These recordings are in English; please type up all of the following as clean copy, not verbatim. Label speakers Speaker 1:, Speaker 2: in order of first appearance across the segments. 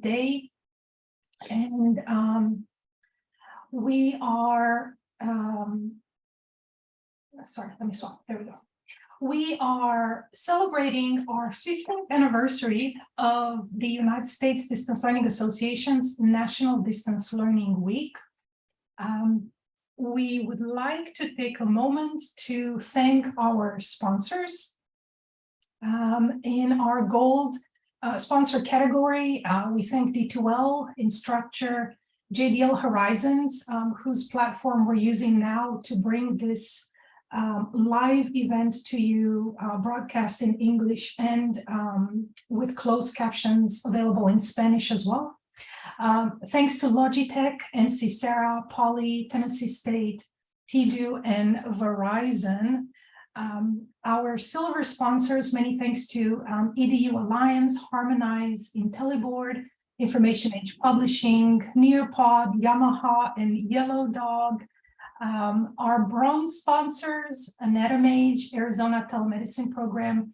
Speaker 1: today. And we are, sorry, let me swap, there we go. We are celebrating our 50th anniversary of the United States Distance Learning Association's National Distance Learning Week. We would like to take a moment to thank our sponsors. In our gold sponsor category, we thank D2L, Instructure, JDL Horizons, whose platform we're using now to bring this live event to you, broadcast in English and with closed captions available in Spanish as well. Thanks to Logitech, NC Sarah, Poly, Tennessee State, TDU, and Verizon. Our silver sponsors, many thanks to EDU Alliance, Harmonize, IntelliBoard, Information Age Publishing, Nearpod, Yamaha, and Yellow Dog. Our bronze sponsors, AnatoMage, Arizona Telemedicine Program,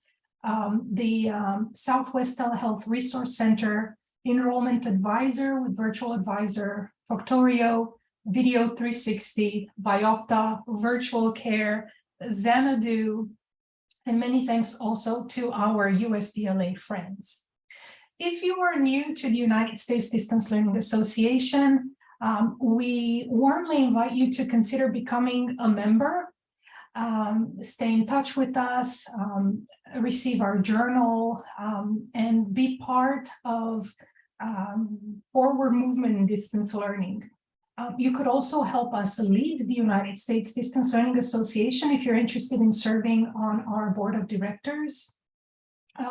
Speaker 1: the Southwest Telehealth Resource Center, Enrollment Advisor with Virtual Advisor, Proctorio, Video 360, Biopta, Virtual Care, Xanadu, and many thanks also to our USDLA friends. If you are new to the United States Distance Learning Association, we warmly invite you to consider becoming a member, stay in touch with us, receive our journal, and be part of forward movement in distance learning. You could also help us lead the United States Distance Learning Association if you're interested in serving on our board of directors.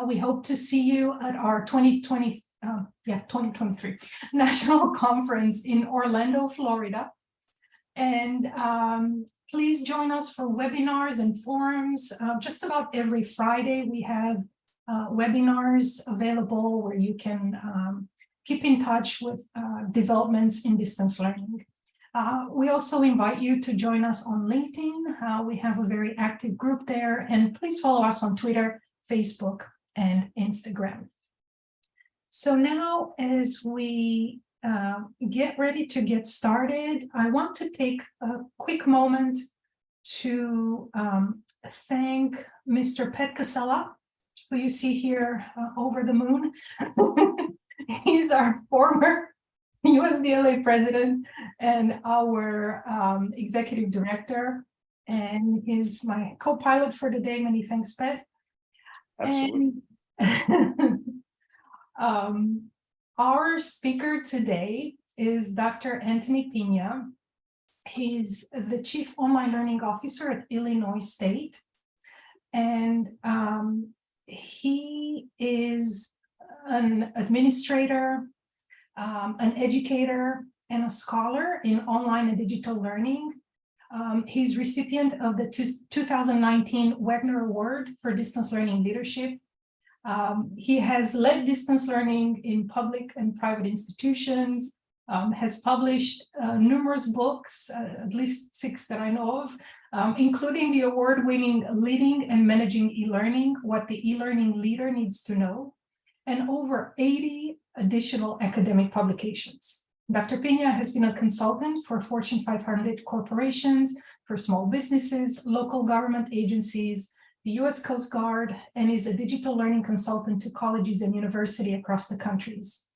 Speaker 1: We hope to see you at our 2023 National Conference in Orlando, Florida. And please join us for webinars and forums. Just about every Friday, we have webinars available where you can keep in touch with developments in distance learning. We also invite you to join us on LinkedIn. We have a very active group there, and please follow us on Twitter, Facebook, and Instagram. So now, as we get ready to get started, I want to take a quick moment to thank Mr. Pet Casella, who you see here over the moon. He's our former USDLA president and our executive director, and he's my co-pilot for today. Many thanks, Pet. Absolutely. And, our speaker today is Dr. Anthony Pina. He's the Chief Online Learning Officer at Illinois State, and he is an administrator, an educator, and a scholar in online and digital learning. He's recipient of the 2019 Wagner Award for Distance Learning Leadership. He has led distance learning in public and private institutions, has published numerous books, at least 6 that I know of, including the award-winning Leading and Managing E-Learning, What the E-Learning Leader Needs to Know, and over 80 additional academic publications. Dr. Pina has been a consultant for Fortune 500 corporations, for small businesses, local government agencies, the U.S. Coast Guard, and is a digital learning consultant to colleges and universities across the countries.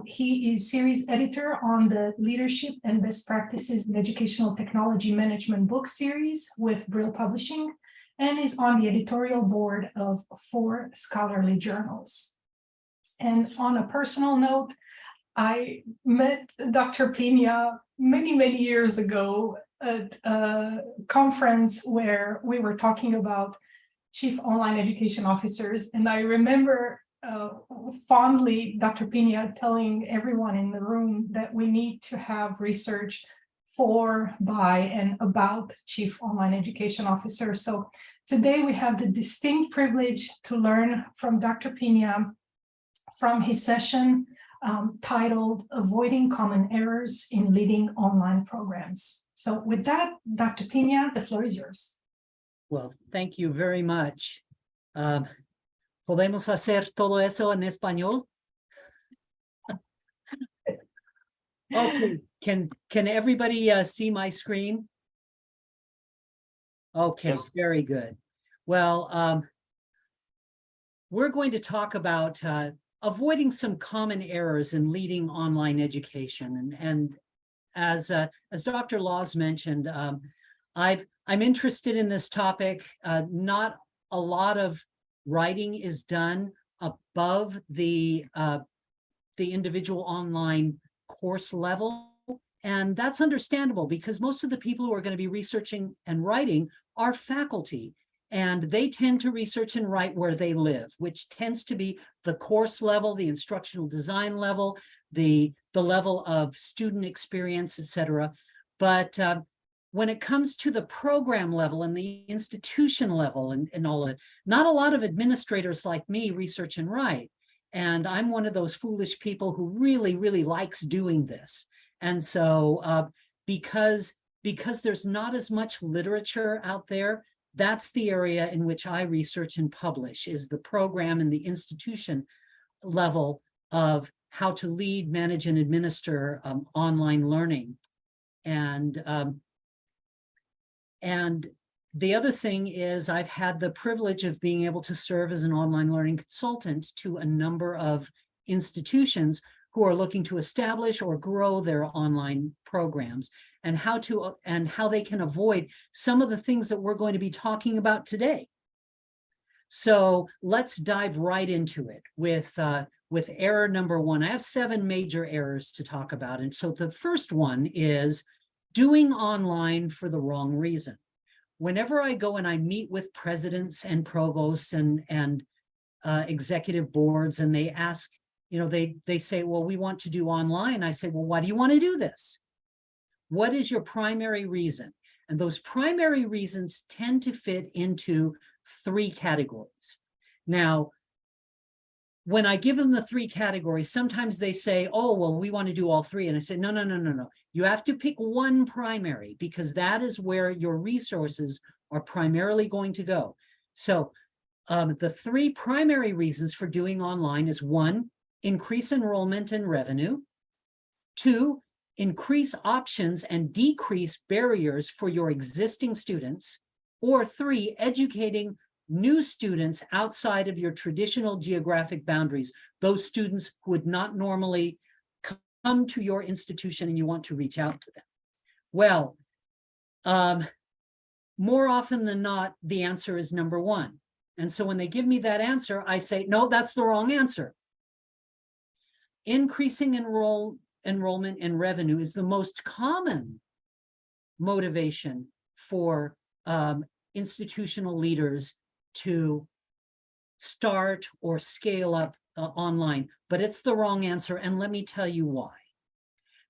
Speaker 1: He is series editor on the Leadership and Best Practices in Educational Technology Management book series with Brill Publishing, and is on the editorial board of 4 scholarly journals. And on a personal note, I met Dr. Pina many, many years ago at a conference where we were talking about chief online education officers. And I remember fondly Dr. Pina telling everyone in the room that we need to have research for, by, and about chief online education officers. So today we have the distinct privilege to learn from Dr. Pina from his session titled Avoiding Common Errors in Leading Online Programs. So with that, Dr. Pina, the floor is yours.
Speaker 2: Well, thank you very much. ¿Podemos hacer todo eso en español? Okay, can everybody see my screen? Okay,
Speaker 3: Yes.
Speaker 2: very good. Well, we're going to talk about avoiding some common errors in leading online education. And as Dr. Laws mentioned, I'm interested in this topic. Not a lot of writing is done above the individual online course level. And that's understandable because most of the people who are going to be researching and writing are faculty. And they tend to research and write where they live, which tends to be the course level, the instructional design level, the level of student experience, et cetera. But when it comes to the program level and the institution level and all that, not a lot of administrators like me research and write. And I'm one of those foolish people who really, really likes doing this. And so because there's not as much literature out there, that's the area in which I research and publish, is the program and the institution level of how to lead, manage, and administer online learning. And the other thing is I've had the privilege of being able to serve as an online learning consultant to a number of institutions who are looking to establish or grow their online programs, and how they can avoid some of the things that we're going to be talking about today. So let's dive right into it with error number one. I have 7 major errors to talk about. And so the first one is doing online for the wrong reason. Whenever I go and I meet with presidents and provosts and executive boards, and they ask, they say, well, we want to do online. I say, well, why do you want to do this? What is your primary reason? And those primary reasons tend to fit into 3 categories. Now, when I give them the 3 categories, sometimes they say, oh, well, we want to do all 3. And I say, no. You have to pick one primary, because that is where your resources are primarily going to go. So the 3 primary reasons for doing online is 1, increase enrollment and revenue. 2, increase options and decrease barriers for your existing students. Or 3, educating new students outside of your traditional geographic boundaries, those students who would not normally come to your institution and you want to reach out to them. Well, more often than not, the answer is number 1. And so when they give me that answer, I say, no, that's the wrong answer. Increasing enrollment and revenue is the most common motivation for institutional leaders to start or scale up online, but it's the wrong answer. And let me tell you why.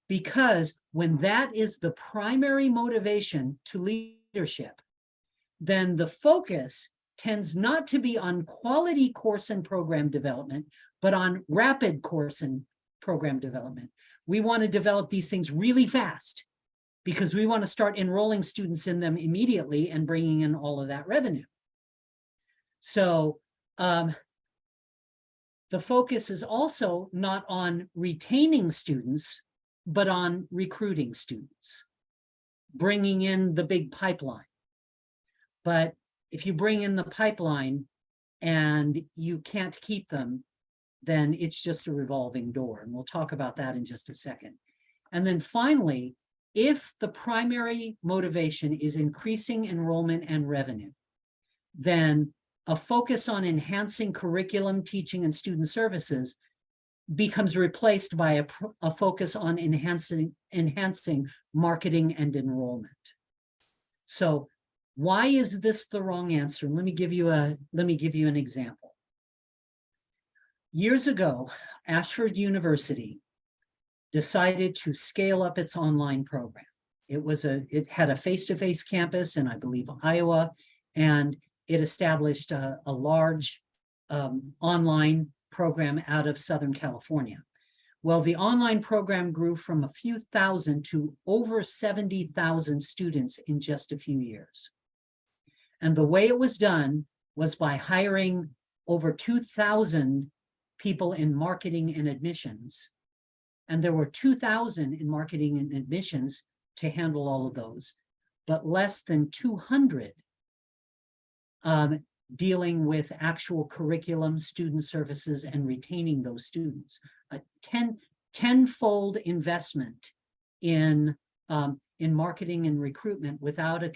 Speaker 2: Because when that is the primary motivation to leadership, then the focus tends not to be on quality course and program development, but on rapid course and program development. We want to develop these things really fast because we want to start enrolling students in them immediately and bringing in all of that revenue. So the focus is also not on retaining students, but on recruiting students, bringing in the big pipeline. But if you bring in the pipeline and you can't keep them, then it's just a revolving door. And we'll talk about that in just a second. And then finally, if the primary motivation is increasing enrollment and revenue, then a focus on enhancing curriculum, teaching, and student services becomes replaced by a focus on enhancing marketing and enrollment. So why is this the wrong answer? Let me give you an example. Years ago, Ashford University decided to scale up its online program. It had a face-to-face campus in, I believe, Iowa, and it established a large online program out of Southern California. Well, the online program grew from a few thousand to over 70,000 students in just a few years. And the way it was done was by hiring over 2,000 people in marketing and admissions And there were 2,000 in marketing and admissions to handle all of those, but less than 200 dealing with actual curriculum, student services, and retaining those students. A tenfold investment in marketing and recruitment without a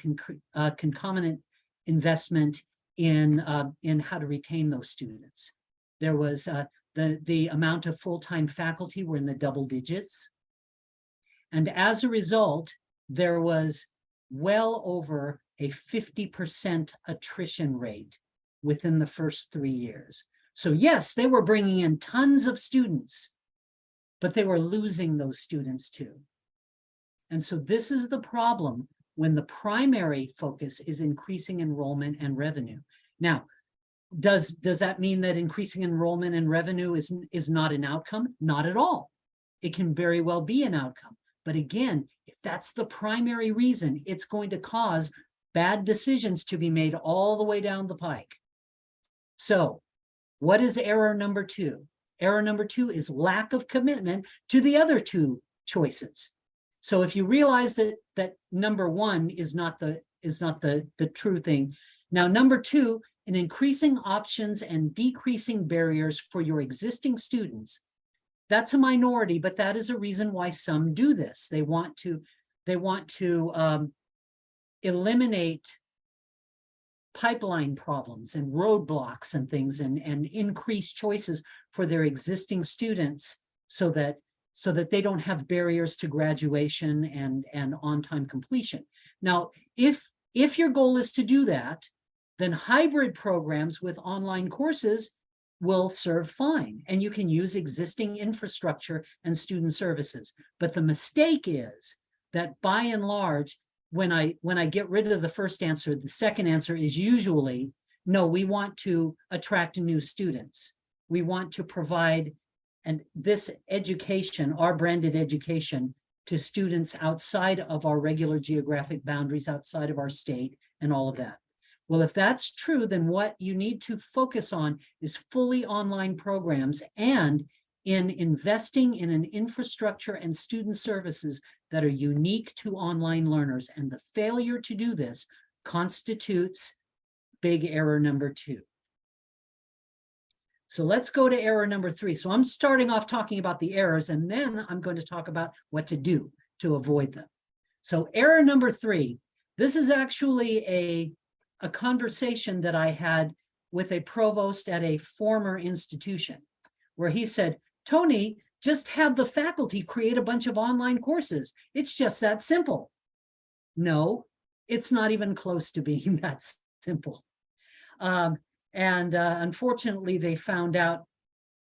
Speaker 2: concomitant investment in how to retain those students. There was the amount of full-time faculty were in the double digits. And as a result, there was well over a 50% attrition rate within the first 3 years. So yes, they were bringing in tons of students, but they were losing those students too. And so this is the problem when the primary focus is increasing enrollment and revenue. Now, does that mean that increasing enrollment and revenue is not an outcome? Not at all. It can very well be an outcome. But again, if that's the primary reason, it's going to cause bad decisions to be made all the way down the pike. So what is error number 2? Error number 2 is lack of commitment to the other 2 choices. So if you realize that number 1 is not the true thing. Now, number 2, in increasing options and decreasing barriers for your existing students, that's a minority, but that is a reason why some do this. They want to eliminate pipeline problems and roadblocks and things, and increase choices for their existing students so that they don't have barriers to graduation and on-time completion. Now, if your goal is to do that, then hybrid programs with online courses will serve fine, and you can use existing infrastructure and student services. But the mistake is that by and large, when I get rid of the first answer, the second answer is usually, no, we want to attract new students. We want to provide this education, our branded education, to students outside of our regular geographic boundaries, outside of our state, and all of that. Well, if that's true, then what you need to focus on is fully online programs and in investing in an infrastructure and student services that are unique to online learners. And the failure to do this constitutes big error number 2. So let's go to error number 3. So I'm starting off talking about the errors, and then I'm going to talk about what to do to avoid them. So error number 3, this is actually a conversation that I had with a provost at a former institution, where he said, Tony, just have the faculty create a bunch of online courses. It's just that simple. No, it's not even close to being that simple. Unfortunately, they found out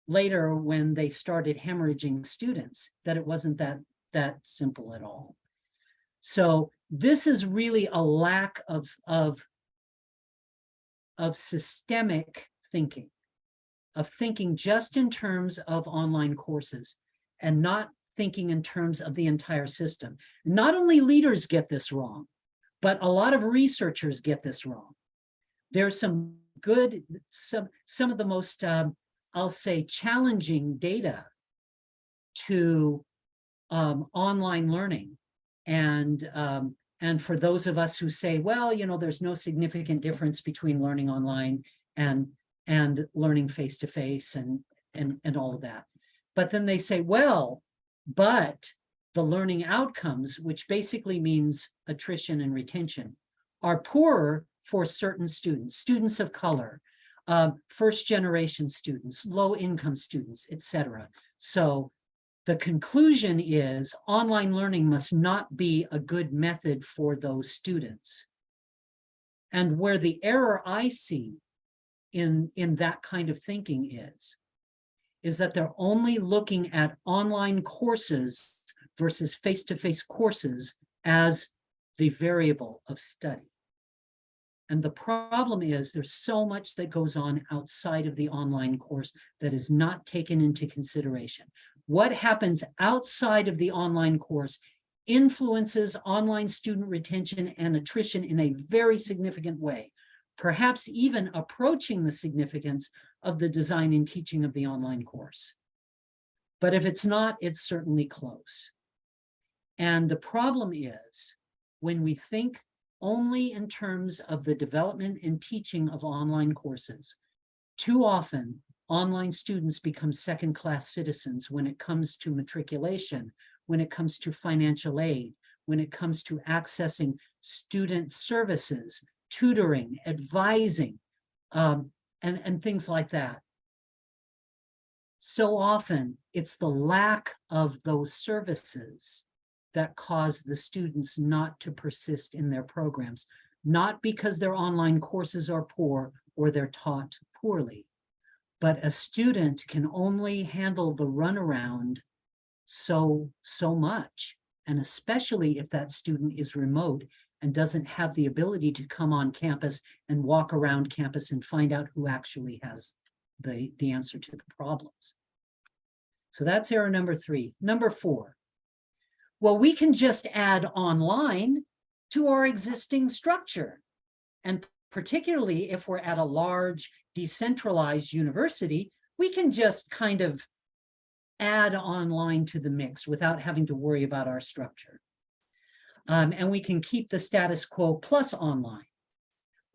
Speaker 2: later when they started hemorrhaging students that it wasn't that simple at all. So this is really a lack of systemic thinking, of thinking just in terms of online courses and not thinking in terms of the entire system. Not only leaders get this wrong, but a lot of researchers get this wrong. There's some of the most, I'll say, challenging data to online learning. And for those of us who say, well, there's no significant difference between learning online and learning face-to-face and all of that. But then they say, well, but the learning outcomes, which basically means attrition and retention, are poorer for certain students of color, first-generation students, low-income students, etc. So the conclusion is online learning must not be a good method for those students. And where the error I see in that kind of thinking is that they're only looking at online courses versus face-to-face courses as the variable of study. And the problem is there's so much that goes on outside of the online course that is not taken into consideration. What happens outside of the online course influences online student retention and attrition in a very significant way, perhaps even approaching the significance of the design and teaching of the online course. But if it's not, it's certainly close. And the problem is when we think only in terms of the development and teaching of online courses, too often online students become second-class citizens when it comes to matriculation, when it comes to financial aid, when it comes to accessing student services, tutoring, advising, and things like that. So often it's the lack of those services that cause the students not to persist in their programs, not because their online courses are poor or they're taught poorly, but a student can only handle the runaround so much. And especially if that student is remote and doesn't have the ability to come on campus and walk around campus and find out who actually has the answer to the problems. So that's error number 3. Number 4. Well, we can just add online to our existing structure. And particularly if we're at a large decentralized university, we can just kind of add online to the mix without having to worry about our structure. And we can keep the status quo plus online.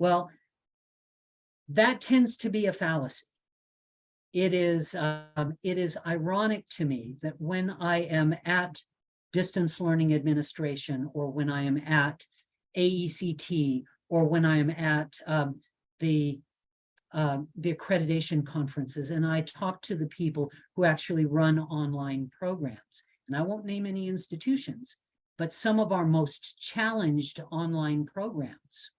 Speaker 2: Well, that tends to be a fallacy. It is ironic to me that when I am at distance learning administration, or when I am at AECT, or when I am at the accreditation conferences, and I talk to the people who actually run online programs, and I won't name any institutions, but some of our most challenged online programs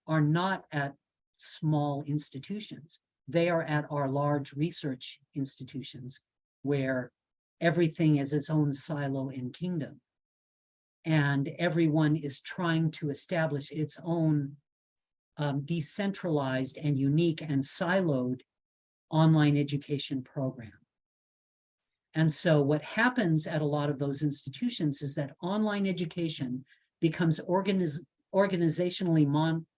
Speaker 2: are not at small institutions. They are at our large research institutions where everything is its own silo and kingdom. And everyone is trying to establish its own decentralized and unique and siloed online education program. And so what happens at a lot of those institutions is that online education becomes organizationally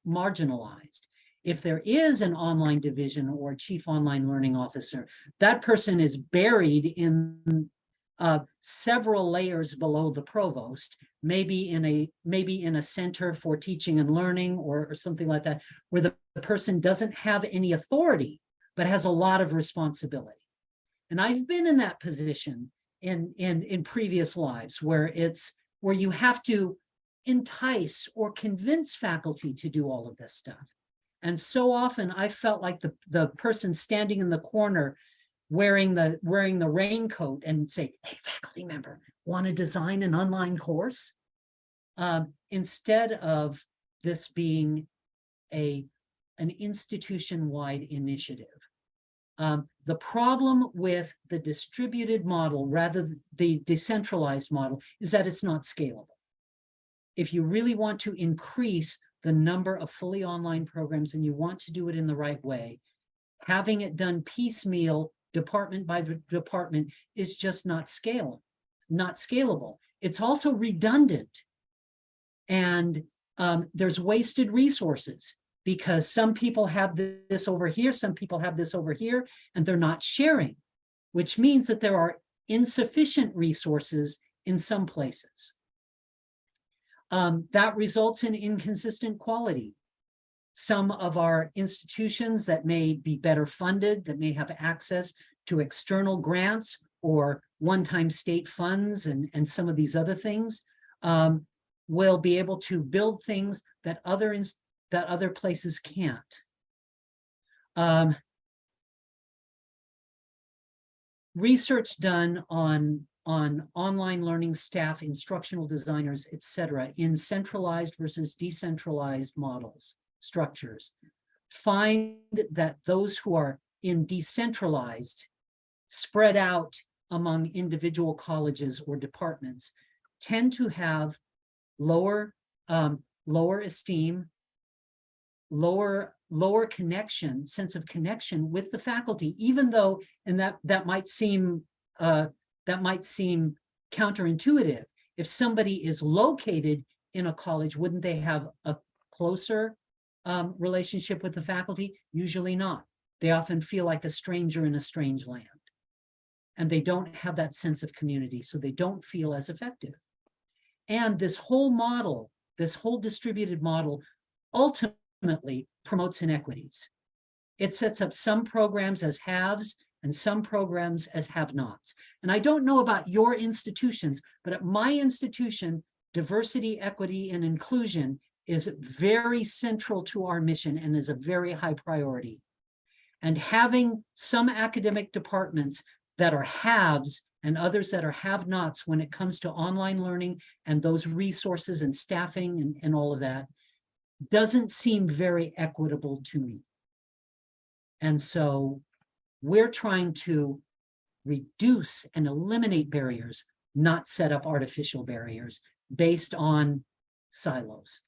Speaker 2: marginalized. If there is an online division or chief online learning officer, that person is buried in several layers below the provost, maybe in a center for teaching and learning or something like that, where the person doesn't have any authority, but has a lot of responsibility. And I've been in that position in previous lives where you have to entice or convince faculty to do all of this stuff. And so often I felt like the person standing in the corner wearing the raincoat and say, hey, faculty member, want to design an online course? Instead of this being an institution-wide initiative. The problem with the distributed model, rather than the decentralized model, is that it's not scalable. If you really want to increase the number of fully online programs and you want to do it in the right way, having it done piecemeal, department by department, is just not scalable. It's also redundant. And there's wasted resources because some people have this over here, some people have this over here, and they're not sharing, which means that there are insufficient resources in some places. That results in inconsistent quality. Some of our institutions that may be better funded, that may have access to external grants or one-time state funds and some of these other things, will be able to build things that other places can't. Research done on online learning staff, instructional designers, etc., in centralized versus decentralized models, structures, find that those who are in decentralized, spread out among individual colleges or departments, tend to have lower esteem, lower connection, sense of connection with the faculty, even though, and that might seem counterintuitive. If somebody is located in a college, wouldn't they have a closer relationship with the faculty? Usually not. They often feel like a stranger in a strange land. and they don't have that sense of community, so they don't feel as effective. And this whole model, this whole distributed model, ultimately promotes inequities. It sets up some programs as haves and some programs as have-nots. And I don't know about your institutions, but at my institution, diversity, equity, and inclusion is very central to our mission and is a very high priority. And having some academic departments that are haves and others that are have-nots when it comes to online learning and those resources and staffing and all of that doesn't seem very equitable to me. And so we're trying to reduce and eliminate barriers, not set up artificial barriers based on silos.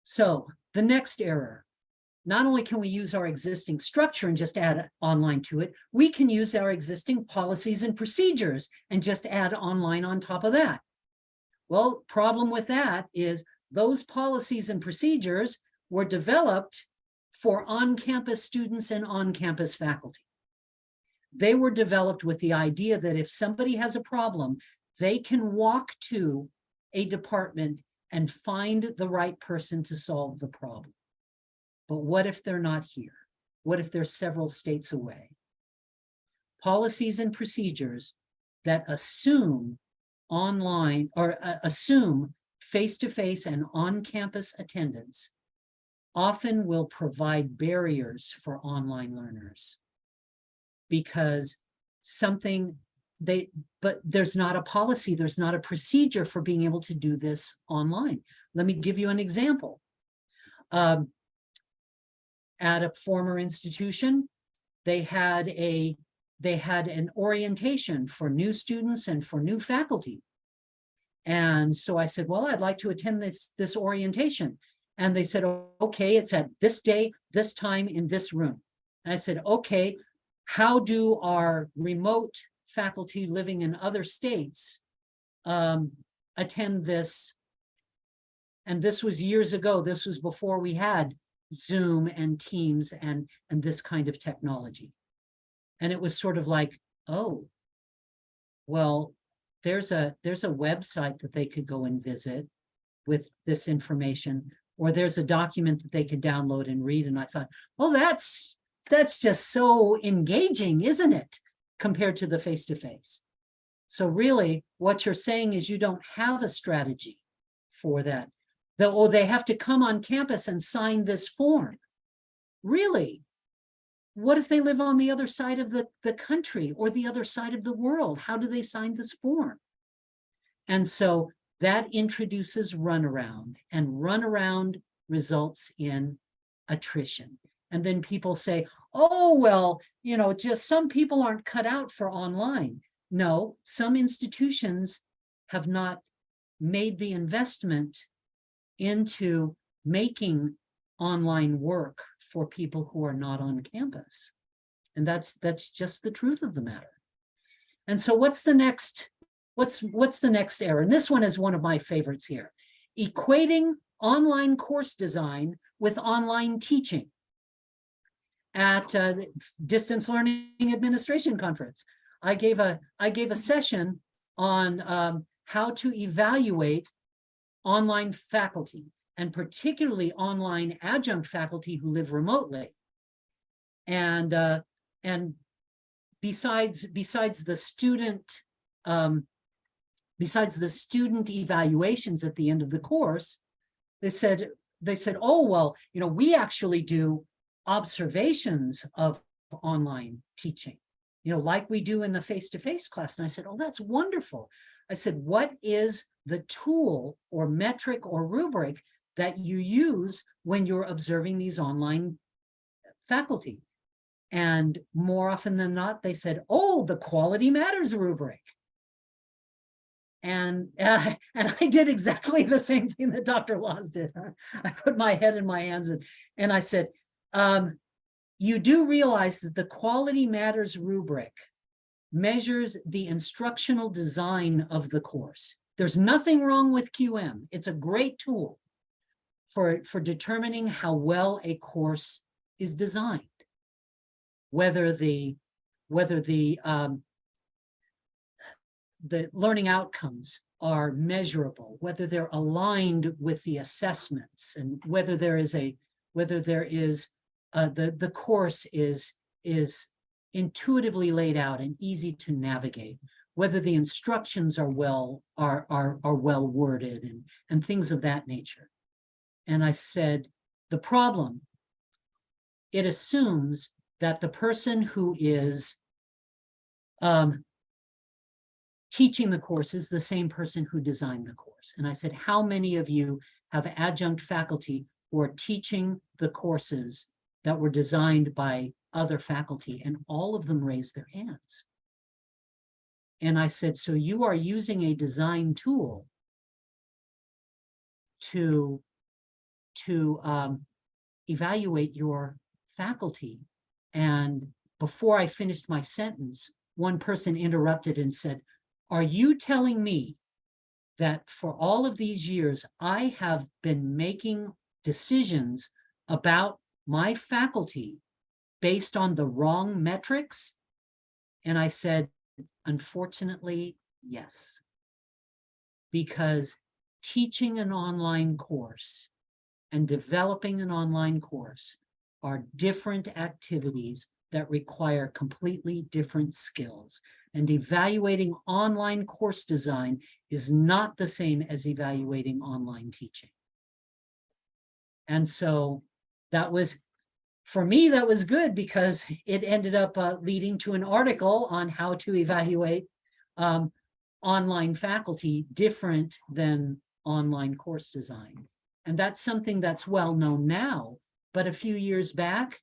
Speaker 2: So the next error, not only can we use our existing structure and just add online to it, we can use our existing policies and procedures and just add online on top of that. Well, problem with that is those policies and procedures were developed for on-campus students and on-campus faculty. They were developed with the idea that if somebody has a problem, they can walk to a department and find the right person to solve the problem. But what if they're not here? What if they're several states away? Policies and procedures that assume online or assume face-to-face and on-campus attendance often will provide barriers for online learners because but there's not a policy, there's not a procedure for being able to do this online. Let me give you an example. At a former institution, they had an orientation for new students and for new faculty. And so I said, well, I'd like to attend this orientation. And they said, okay, it's at this day, this time, in this room. And I said, okay, how do our remote faculty living in other states attend this? And this was years ago. This was before we had Zoom and Teams and this kind of technology. And it was sort of like, oh, well, there's a website that they could go and visit with this information, or there's a document that they could download and read. And I thought, well, that's just so engaging, isn't it, compared to the face-to-face? So really, what you're saying is you don't have a strategy for that. They have to come on campus and sign this form. Really? What if they live on the other side of the country or the other side of the world? How do they sign this form? And so that introduces runaround, and runaround results in attrition. And then people say, oh, well, just some people aren't cut out for online. No, some institutions have not made the investment into making online work for people who are not on campus. And that's just the truth of the matter. And so what's the next error? And this one is one of my favorites here. Equating online course design with online teaching. At the Distance Learning Administration Conference, I gave a session on how to evaluate online faculty, and particularly online adjunct faculty who live remotely. And besides the student evaluations at the end of the course, they said, oh, well, we actually do observations of online teaching, like we do in the face-to-face class. And I said, oh, that's wonderful. I said, what is the tool or metric or rubric that you use when you're observing these online faculty? And more often than not, they said, oh, the quality matters rubric. And I did exactly the same thing that Dr. Laws did. I put my head in my hands and I said, you do realize that the quality matters rubric measures the instructional design of the course. There's nothing wrong with QM. It's a great tool for determining how well a course is designed. Whether the whether the learning outcomes are measurable, whether they're aligned with the assessments, and whether there is the course is intuitively laid out and easy to navigate, whether the instructions are well worded, and things of that nature. And I said, the problem, it assumes that the person who is teaching the course is the same person who designed the course. And I said, how many of you have adjunct faculty who are teaching the courses that were designed by other faculty? And all of them raised their hands. And I said, so you are using a design tool to evaluate your faculty. And before I finished my sentence, one person interrupted and said, are you telling me that for all of these years, I have been making decisions about my faculty based on the wrong metrics? And I said, unfortunately, yes. Because teaching an online course and developing an online course are different activities that require completely different skills. And evaluating online course design is not the same as evaluating online teaching. And so that was, for me, that was good, because it ended up leading to an article on how to evaluate online faculty different than online course design. And that's something that's well known now, but a few years back, it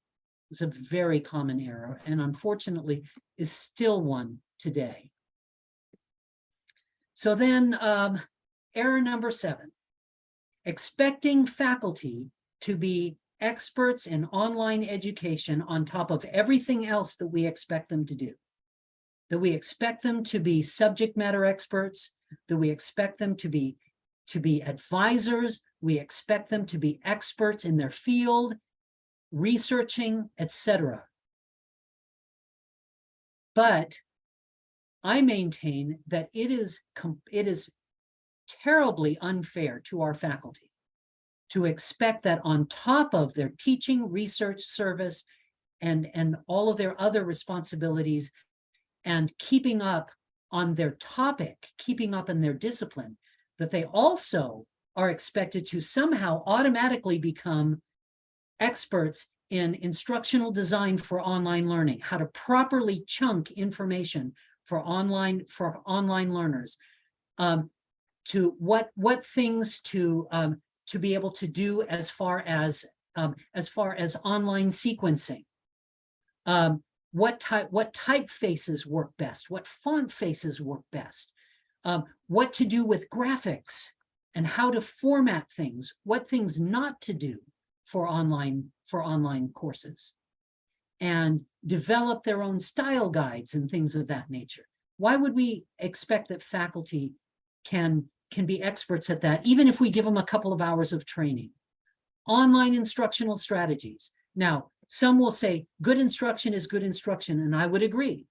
Speaker 2: was a very common error, and unfortunately is still one today. So then error number 7, expecting faculty to be experts in online education on top of everything else that we expect them to do. That we expect them to be subject matter experts, that we expect them to be advisors, we expect them to be experts in their field, researching, etc. But I maintain that it is terribly unfair to our faculty to expect that on top of their teaching, research, service, and all of their other responsibilities, and keeping up on their topic, keeping up in their discipline, that they also are expected to somehow automatically become experts in instructional design for online learning, how to properly chunk information for online learners, to what things to be able to do as far as online sequencing, what typefaces work best, what font faces work best, what to do with graphics and how to format things, what things not to do for online courses, and develop their own style guides and things of that nature. Why would we expect that faculty can be experts at that, even if we give them a couple of hours of training? Online instructional strategies. Now, some will say good instruction is good instruction, and I would agree.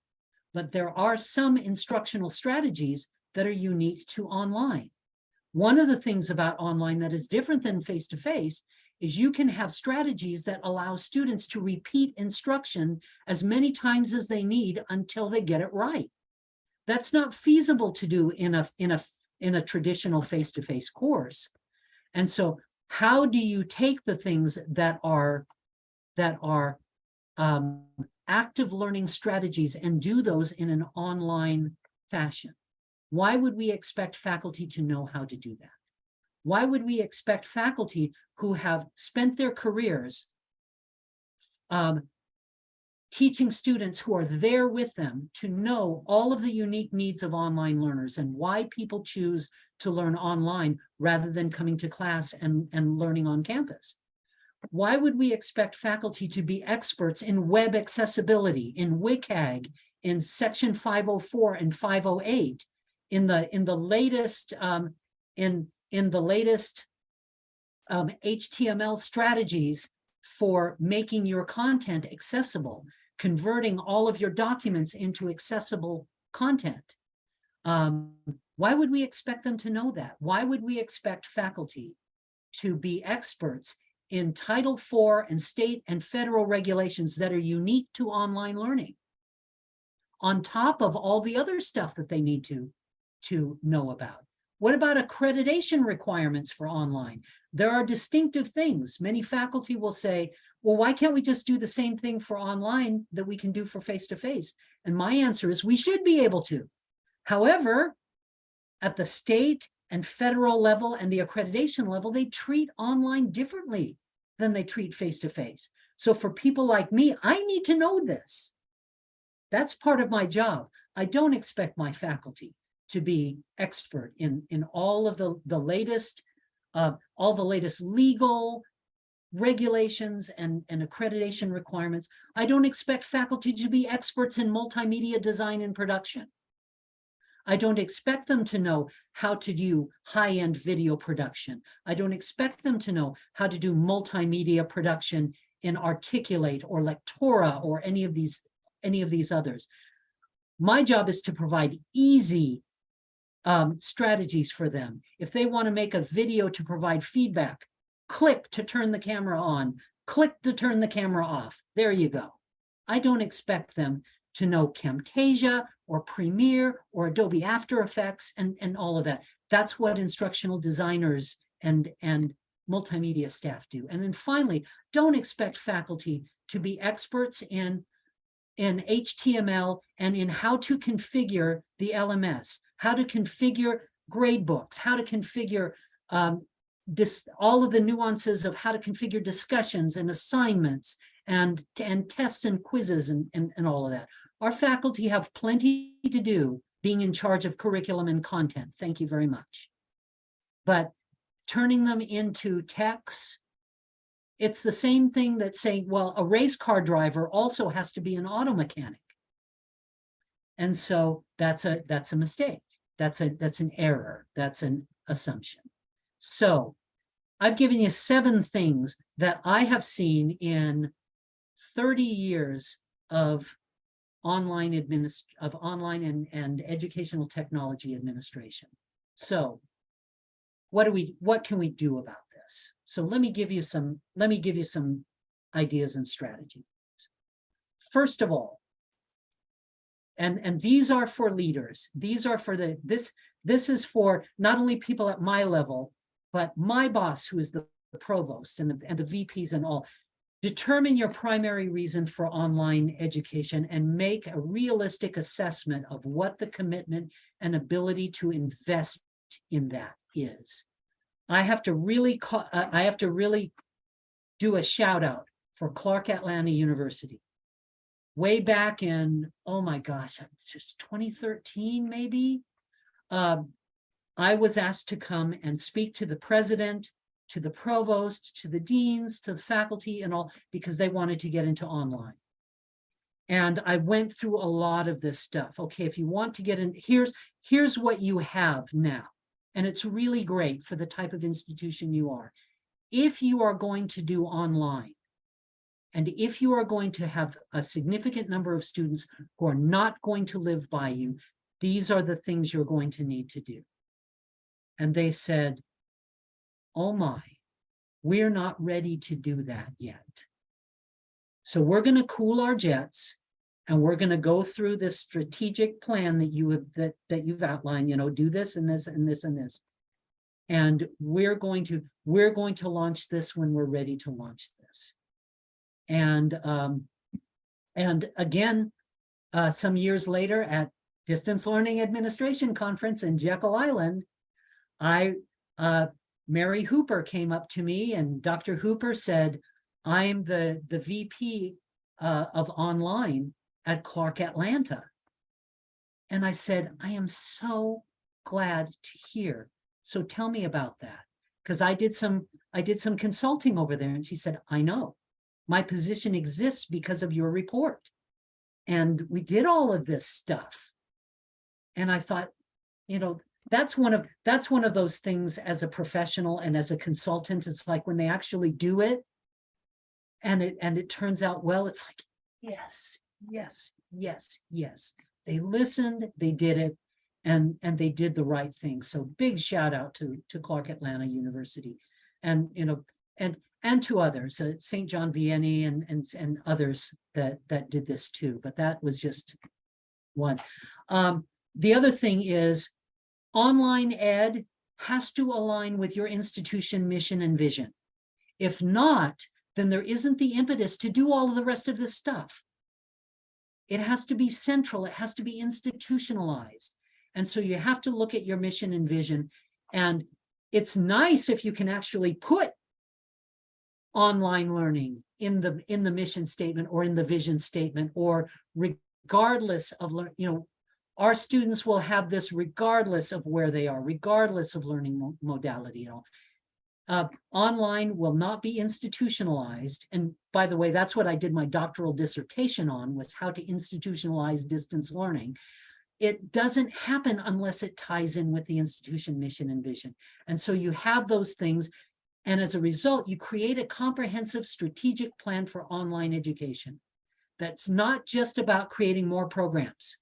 Speaker 2: But there are some instructional strategies that are unique to online. One of the things about online that is different than face-to-face is you can have strategies that allow students to repeat instruction as many times as they need until they get it right. That's not feasible to do in a traditional face-to-face course. And so how do you take the things that are active learning strategies and do those in an online fashion? Why would we expect faculty to know how to do that? Why would we expect faculty who have spent their careers teaching students who are there with them to know all of the unique needs of online learners and why people choose to learn online rather than coming to class and learning on campus? Why would we expect faculty to be experts in web accessibility, in WCAG, in Section 504 and 508, in the latest HTML strategies for making your content accessible? converting all of your documents into accessible content. Why would we expect them to know that? Why would we expect faculty to be experts in Title IV and state and federal regulations that are unique to online learning, on top of all the other stuff that they need to know about? What about accreditation requirements for online? There are distinctive things. Many faculty will say, well, why can't we just do the same thing for online that we can do for face-to-face? And my answer is we should be able to. However, at the state and federal level and the accreditation level, they treat online differently than they treat face-to-face. So for people like me, I need to know this. That's part of my job. I don't expect my faculty to be expert in all of the latest legal regulations and accreditation requirements. I don't expect faculty to be experts in multimedia design and production. I don't expect them to know how to do high-end video production. I don't expect them to know how to do multimedia production in Articulate or Lectora or any of these others. My job is to provide easy strategies for them. If they want to make a video to provide feedback, click to turn the camera on, click to turn the camera off. There you go. I don't expect them to know Camtasia or Premiere or Adobe After Effects and all of that. That's what instructional designers and multimedia staff do. And then finally, don't expect faculty to be experts in HTML and in how to configure the LMS, how to configure gradebooks, how to configure all of the nuances of how to configure discussions and assignments and tests and quizzes and all of that. Our faculty have plenty to do being in charge of curriculum and content. Thank you very much. But turning them into techs, it's the same thing that saying, well, a race car driver also has to be an auto mechanic. And so that's a mistake. That's an error. That's an assumption. So I've given you 7 things that I have seen in 30 years of online and educational technology administration. So what can we do about this? So let me give you some ideas and strategies. First of all, and these are for leaders. These are for this is for not only people at my level, but my boss, who is the provost and the VPs and all. Determine your primary reason for online education and make a realistic assessment of what the commitment and ability to invest in that is. I have to really do a shout out for Clark Atlanta University. Way back in, oh my gosh, just 2013 maybe, I was asked to come and speak to the president, to the provost, to the deans, to the faculty and all, because they wanted to get into online. And I went through a lot of this stuff. Okay, if you want to get in, here's what you have now. And it's really great for the type of institution you are. If you are going to do online, and if you are going to have a significant number of students who are not going to live by you, these are the things you're going to need to do. And they said, oh my, we're not ready to do that yet. So we're going to cool our jets and we're going to go through this strategic plan that you've outlined, do this and this and this and this. And we're going to launch this when we're ready to launch this. And again, some years later at Distance Learning Administration Conference in Jekyll Island, Mary Hooper came up to me and Dr. Hooper said, I'm the VP of online at Clark Atlanta. And I said, I am so glad to hear. So tell me about that. Because I did some consulting over there. And she said, I know. My position exists because of your report. And we did all of this stuff. And I thought, that's one of those things as a professional and as a consultant. It's like when they actually do it and it turns out well, it's like, yes, yes, yes, yes. They listened, they did it, and they did the right thing. So big shout out to Clark Atlanta University, and and to others, St. John Vianney and others that did this too. But that was just one. The other thing is online ed has to align with your institution mission and vision. If not, then there isn't the impetus to do all of the rest of this stuff. It has to be central. It has to be institutionalized. And so you have to look at your mission and vision. And it's nice if you can actually put online learning in the mission statement or in the vision statement, or regardless of, our students will have this regardless of where they are, regardless of learning modality. Online will not be institutionalized. And by the way, that's what I did my doctoral dissertation on, was how to institutionalize distance learning. It doesn't happen unless it ties in with the institution mission and vision. And so you have those things. And as a result, you create a comprehensive strategic plan for online education. That's not just about creating more programs.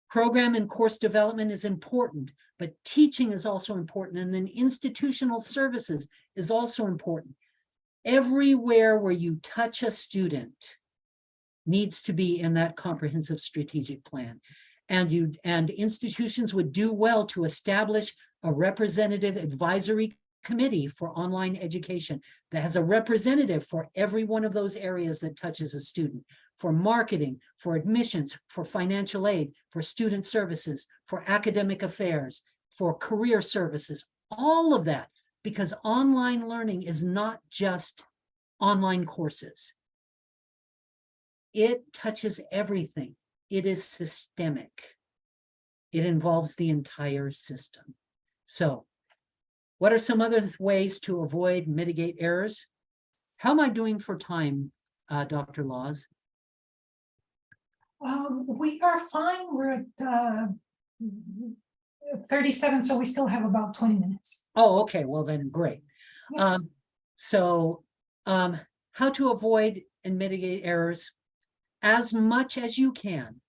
Speaker 2: Program and course development is important, but teaching is also important. And then institutional services is also important. Everywhere where you touch a student needs to be in that comprehensive strategic plan. And institutions would do well to establish a representative advisory committee for online education that has a representative for every one of those areas that touches a student, for marketing, for admissions, for financial aid, for student services, for academic affairs, for career services, all of that, because online learning is not just online courses. It touches everything. It is systemic. It involves the entire system. So, what are some other ways to avoid, mitigate errors? How am I doing for time, Dr. Laws?
Speaker 1: We are fine. We're at 37, so we still have about 20 minutes.
Speaker 2: Oh, okay. Well, then great.
Speaker 1: Yeah.
Speaker 2: How to avoid and mitigate errors as much as you can.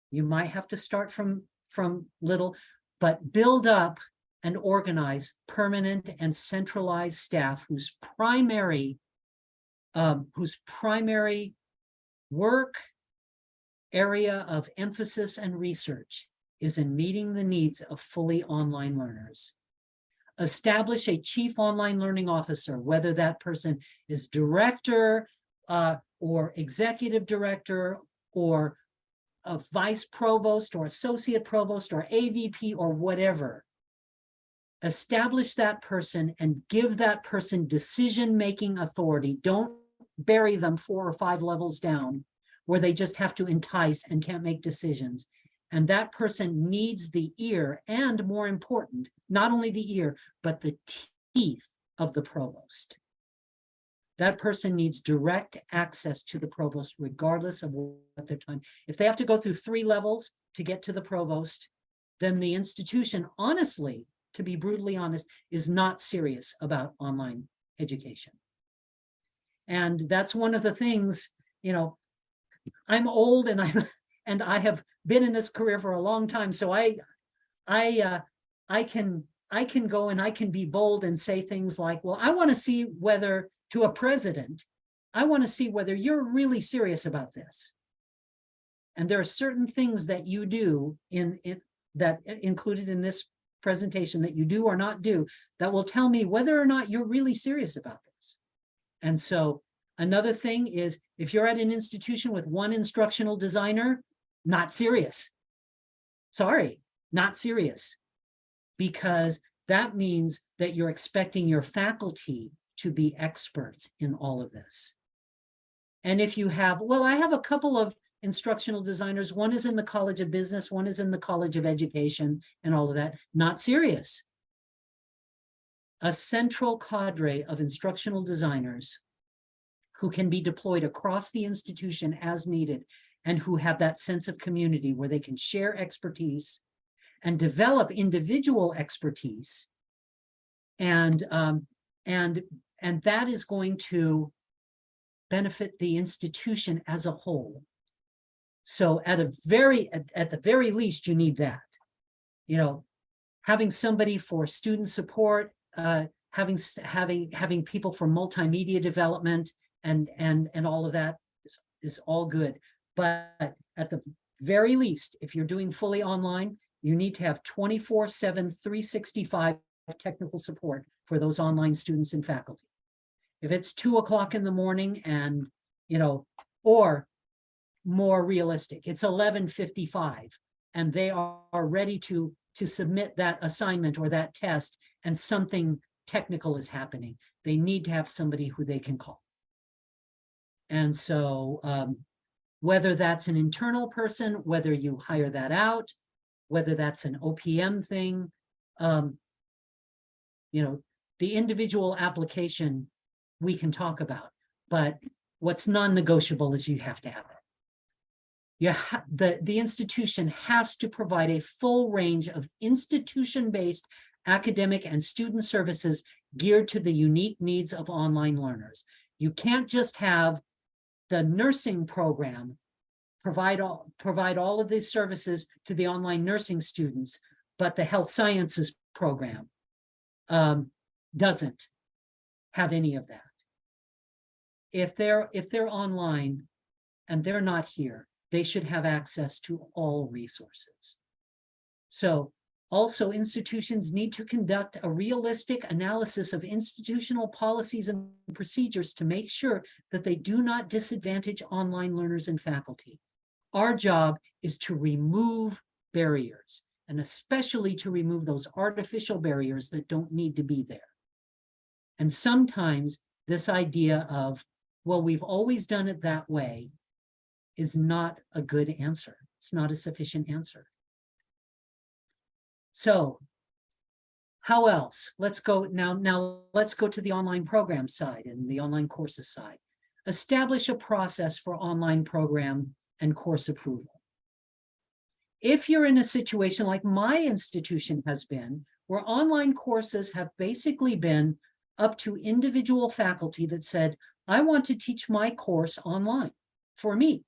Speaker 2: You might have to start from little, but build up and organize permanent and centralized staff whose primary work area of emphasis and research is in meeting the needs of fully online learners. Establish a chief online learning officer, whether that person is director or executive director or a vice provost or associate provost or AVP or whatever. Establish that person and give that person decision-making authority. Don't bury them 4 or 5 levels down where they just have to entice and can't make decisions. And that person needs the ear, and more important, not only the ear, but the teeth of the provost. That person needs direct access to the provost, regardless of what their time. If they have to go through 3 levels to get to the provost, then the institution, honestly, to be brutally honest, is not serious about online education. And that's one of the things, I'm old and I have been in this career for a long time. So I can go and I can be bold and say things like, well, I want to see whether, to a president, I want to see whether you're really serious about this. And there are certain things that you do that included in this presentation that you do or not do that will tell me whether or not you're really serious about this. And so another thing is, if you're at an institution with one instructional designer, not serious. Sorry, not serious. Because that means that you're expecting your faculty to be experts in all of this. And if you have, well, I have a couple of instructional designers. One is in the College of Business, one is in the College of Education and all of that. Not serious. A central cadre of instructional designers who can be deployed across the institution as needed and who have that sense of community where they can share expertise and develop individual expertise. And that is going to benefit the institution as a whole. So at the very least, you need that. You know, having somebody for student support, having people for multimedia development and all of that is all good. But at the very least, if you're doing fully online, you need to have 24/7, 365 technical support for those online students and faculty. If it's 2 o'clock in the morning and, you know, or more realistic, it's 11:55 and they are ready to submit that assignment or that test and something technical is happening, they need to have somebody who they can call. And so whether that's an internal person, whether you hire that out, whether that's an OPM thing, you know, the individual application we can talk about, but what's non-negotiable is you have to have it. The institution has to provide a full range of institution-based academic and student services geared to the unique needs of online learners. You can't just have the nursing program provide all of these services to the online nursing students, but the health sciences program doesn't have any of that. If they're online and they're not here, they should have access to all resources. So also, institutions need to conduct a realistic analysis of institutional policies and procedures to make sure that they do not disadvantage online learners and faculty. Our job is to remove barriers, and especially to remove those artificial barriers that don't need to be there. And sometimes this idea of, well, we've always done it that way, is not a good answer. It's not a sufficient answer. So how else? Let's go now let's go to the online program side and the online courses side. Establish a process for online program and course approval. If you're in a situation like my institution has been, where online courses have basically been up to individual faculty that said, I want to teach my course online for me.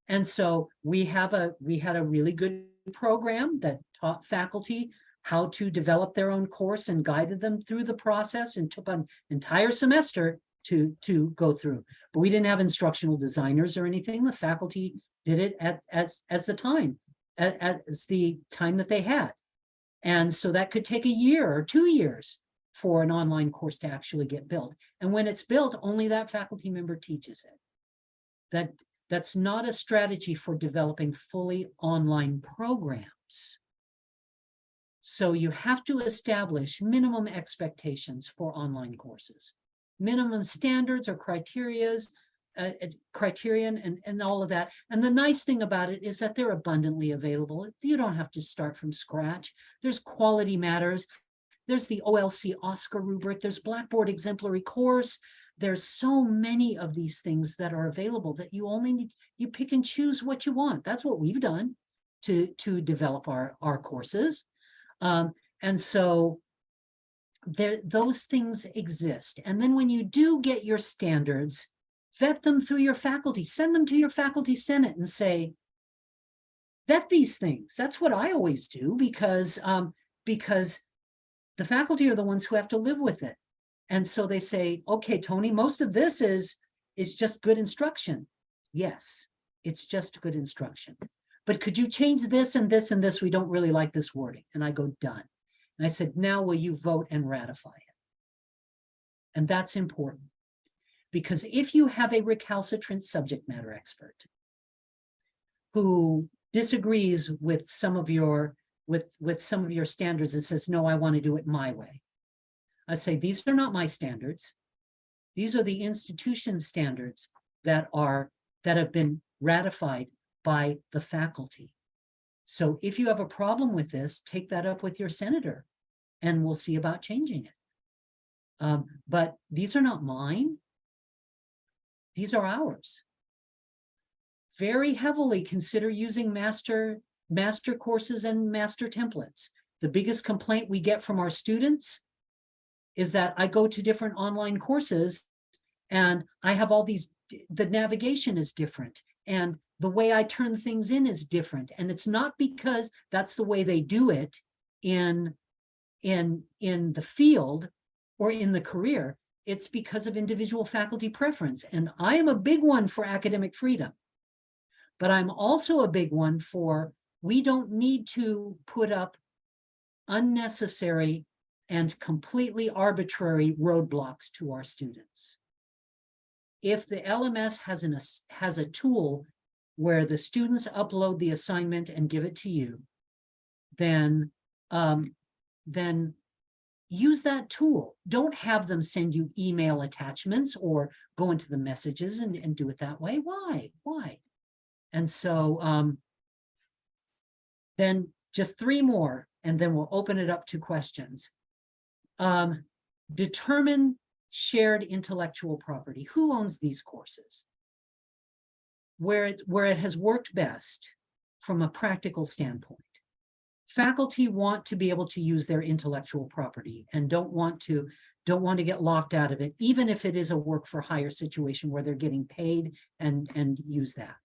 Speaker 2: And so we had a really good program that taught faculty how to develop their own course and guided them through the process, and took an entire semester to go through. But we didn't have instructional designers or anything. The faculty did it as the time that they had. And so that could take a year or 2 years for an online course to actually get built. And when it's built, only that faculty member teaches it. That's not a strategy for developing fully online programs. So you have to establish minimum expectations for online courses, minimum standards or criterion and all of that. And the nice thing about it is that they're abundantly available. You don't have to start from scratch. There's Quality Matters. There's the OLC Oscar rubric. There's Blackboard Exemplary Course. There's so many of these things that are available that you only need, you pick and choose what you want. That's what we've done to develop our courses. And so those things exist. And then when you do get your standards, vet them through your faculty, send them to your faculty senate and say, vet these things. That's what I always do, because the faculty are the ones who have to live with it. And so they say, okay, Tony, most of this is just good instruction. Yes, it's just good instruction. But could you change this and this and this? We don't really like this wording. And I go, done. And I said, now will you vote and ratify it? And that's important, because if you have a recalcitrant subject matter expert who disagrees with some of your standards and says, no, I want to do it my way, I say, these are not my standards. These are the institution standards that have been ratified by the faculty. So if you have a problem with this, take that up with your senator and we'll see about changing it. But these are not mine. These are ours. Very heavily consider using master courses and master templates. The biggest complaint we get from our students is that I go to different online courses And I have all these, the navigation is different. And the way I turn things in is different. And it's not because that's the way they do it in the field or in the career. It's because of individual faculty preference. And I am a big one for academic freedom. But I'm also a big one for, we don't need to put up unnecessary and completely arbitrary roadblocks to our students. If the LMS has a tool where the students upload the assignment and give it to you, then use that tool. Don't have them send you email attachments or go into the messages and do it that way. Why? And so then just 3 more, and then we'll open it up to questions. Determine shared intellectual property. Who owns these courses? Where it has worked best from a practical standpoint. Faculty want to be able to use their intellectual property and don't want to get locked out of it, even if it is a work for hire situation where they're getting paid and use that.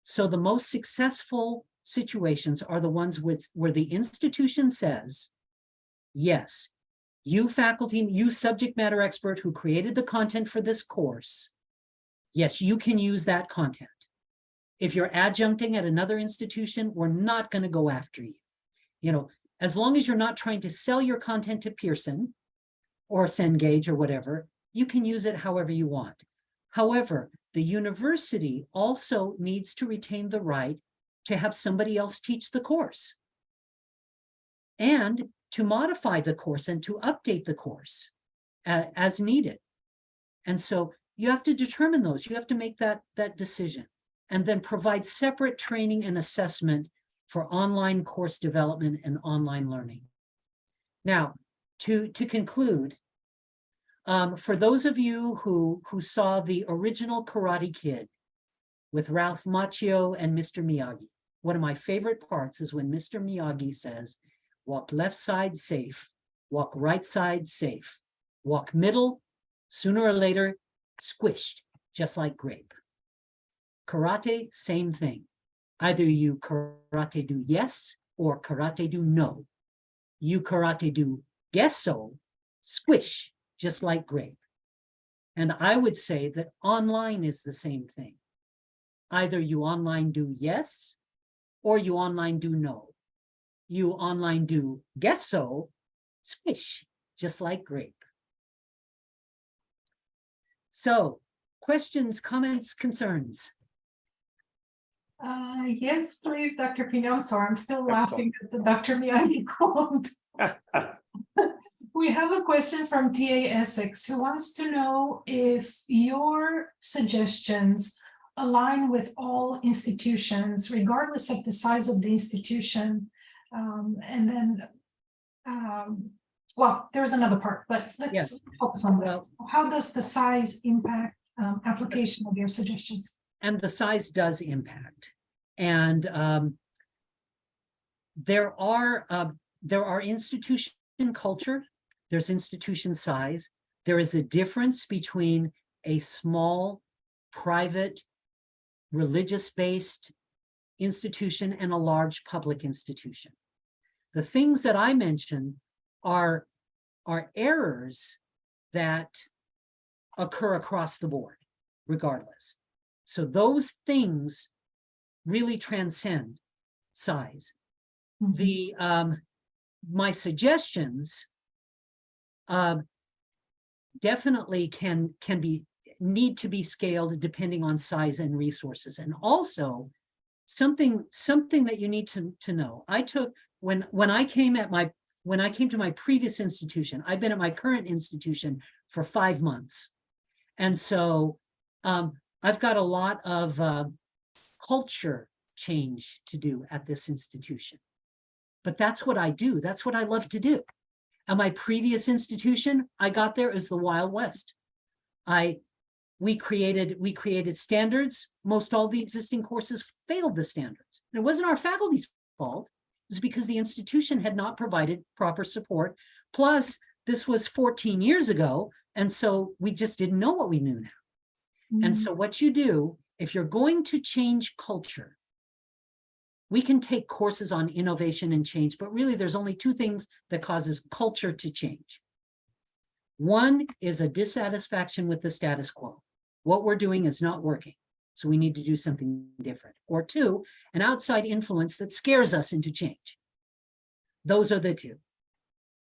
Speaker 2: So the most successful situations are the ones where the institution says, yes, you faculty, you subject matter expert who created the content for this course, yes, you can use that content. If you're adjuncting at another institution, we're not going to go after you. You know, as long as you're not trying to sell your content to Pearson or Cengage or whatever, you can use it however you want. However, the university also needs to retain the right to have somebody else teach the course and to modify the course and to update the course as needed. And so you have to determine those. You have to make that decision and then provide separate training and assessment for online course development and online learning. Now, to conclude, for those of you who saw the original Karate Kid with Ralph Macchio and Mr. Miyagi, one of my favorite parts is when Mr. Miyagi says, walk left side safe, walk right side safe, walk middle, sooner or later, squished, just like grape. Karate, same thing. Either you karate do yes or karate do no. You karate do guess so, squish, just like grape. And I would say that online is the same thing. Either you online do yes or you online do no. You online do guess so, squish, just like grape. So, questions, comments, concerns?
Speaker 1: Yes, please, Dr. Pina. I'm sorry, I'm still laughing at the Dr. Miyagi quote. We have a question from TA Essex who wants to know if your suggestions align with all institutions, regardless of the size of the institution. And then, well, there's another part, but let's focus on that. How does the size impact application of your suggestions?
Speaker 2: And the size does impact. And there are institution culture, there's institution size. There is a difference between a small, private, religious-based institution and a large public institution. The things that I mentioned are errors that occur across the board, regardless. So those things really transcend size. Mm-hmm. My suggestions definitely need to be scaled depending on size and resources. And also something that you need to know. I took when I came to my previous institution, I've been at my current institution for 5 months. And so I've got a lot of culture change to do at this institution. But that's what I do. That's what I love to do. At my previous institution, I got there as the Wild West. We created standards. Most all the existing courses failed the standards. And it wasn't our faculty's fault. It was because the institution had not provided proper support. Plus, this was 14 years ago, And so we just didn't know what we knew now. And so what you do, if you're going to change culture, we can take courses on innovation and change, but really there's only two things that causes culture to change. One is a dissatisfaction with the status quo. What we're doing is not working, so we need to do something different. Or two, an outside influence that scares us into change. Those are the two.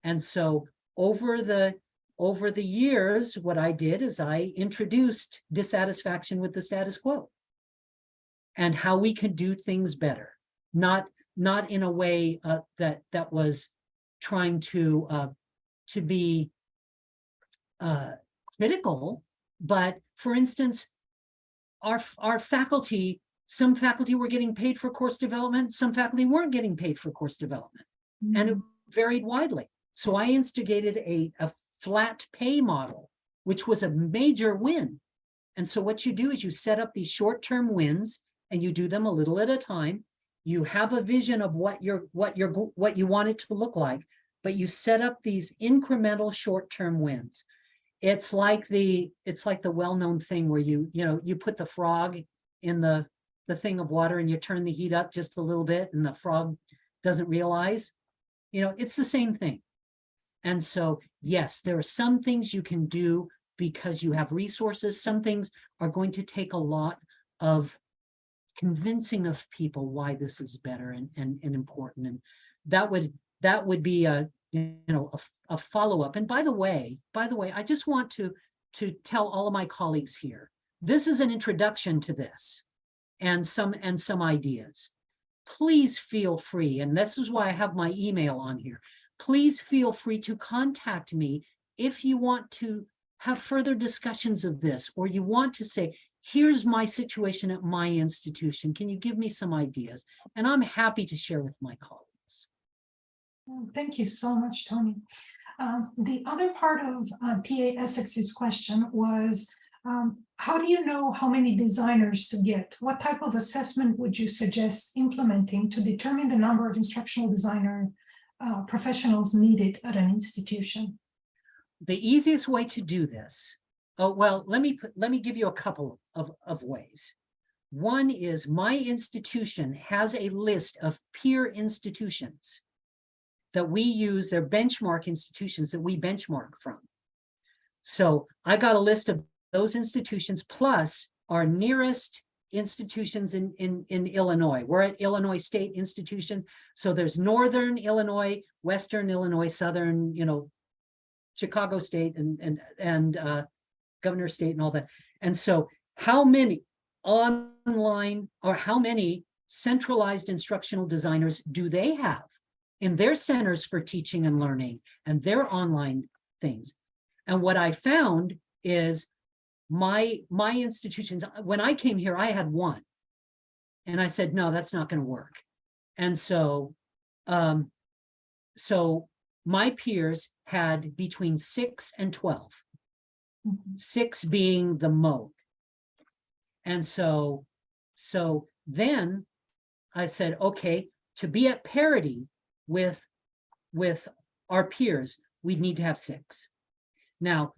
Speaker 2: And so over the years, what I did is I introduced dissatisfaction with the status quo and how we could do things better, not in a way that was trying to be critical, but for instance, our faculty, some faculty were getting paid for course development, some faculty weren't getting paid for course development, and it varied widely. So I instigated a flat pay model, which was a major win. And so what you do is you set up these short-term wins and you do them a little at a time. You have a vision of what you want it to look like, but you set up these incremental short-term wins. It's like the well-known thing where you put the frog in the thing of water and you turn the heat up just a little bit and the frog doesn't realize, it's the same thing. And so, yes, there are some things you can do because you have resources. Some things are going to take a lot of convincing of people why this is better and important. And that would be a follow-up. And by the way, I just want to tell all of my colleagues here, this is an introduction to this and some ideas. Please feel free, and this is why I have my email on here. Please feel free to contact me if you want to have further discussions of this, or you want to say, here's my situation at my institution. Can you give me some ideas? And I'm happy to share with my colleagues.
Speaker 1: Thank you so much, Tony. The other part of TA Essex's question was, how do you know how many designers to get? What type of assessment would you suggest implementing to determine the number of instructional designer professionals needed at an institution?
Speaker 2: The easiest way to do this, well, let me give you a couple of ways. One is my institution has a list of peer institutions that we use, they're benchmark institutions that we benchmark from. So I got a list of those institutions plus our nearest institutions in Illinois. We're at Illinois State Institution. So there's Northern Illinois, Western Illinois, Southern, Chicago State and Governor State and all that. And so how many online or how many centralized instructional designers do they have in their centers for teaching and learning and their online things? And what I found is my institutions, when I came here, I had one. And I said, no, that's not going to work. And so, so my peers had between 6 and 12, 6 being the mode. And so then I said, okay, to be at parity with our peers, we'd need to have 6. Now,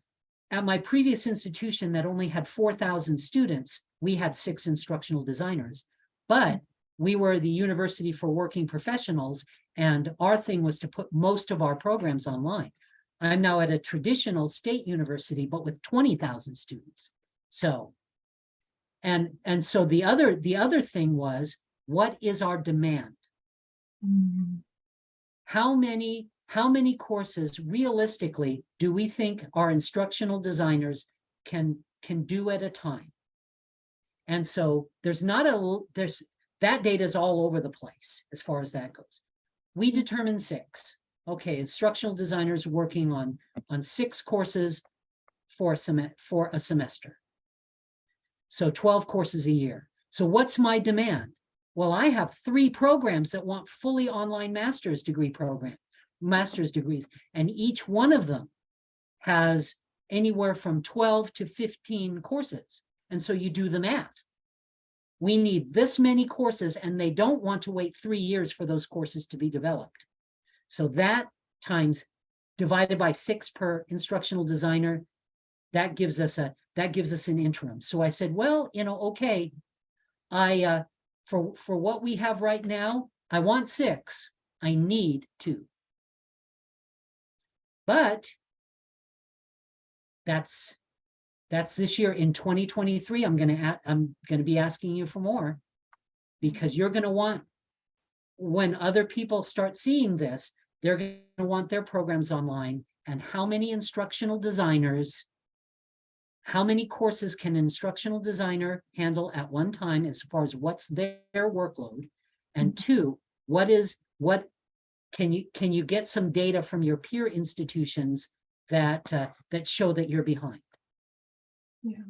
Speaker 2: at my previous institution that only had 4,000 students, we had 6 instructional designers, but we were the University for Working Professionals, and our thing was to put most of our programs online. I'm now at a traditional state university, but with 20,000 students. So, and so the other thing was, what is our demand? How many courses realistically do we think our instructional designers can do at a time? And so that data is all over the place as far as that goes. We determined 6. Okay, instructional designers working on 6 courses for a semester. So 12 courses a year. So what's my demand? Well, I have 3 programs that want fully online master's degrees, and each one of them has anywhere from 12 to 15 courses. And so you do the math. We need this many courses, and they don't want to wait 3 years for those courses to be developed. So that times divided by 6 per instructional designer that gives us an interim. So I said, well, okay, for what we have right now, I want 6. I need 2. But that's this year. In 2023, I'm gonna be asking you for more, because you're gonna want, when other people start seeing this, they're gonna want their programs online. And how many instructional designers, how many courses can an instructional designer handle at one time, as far as what's their workload? And 2, what can you get some data from your peer institutions that show that you're behind?
Speaker 1: Yeah.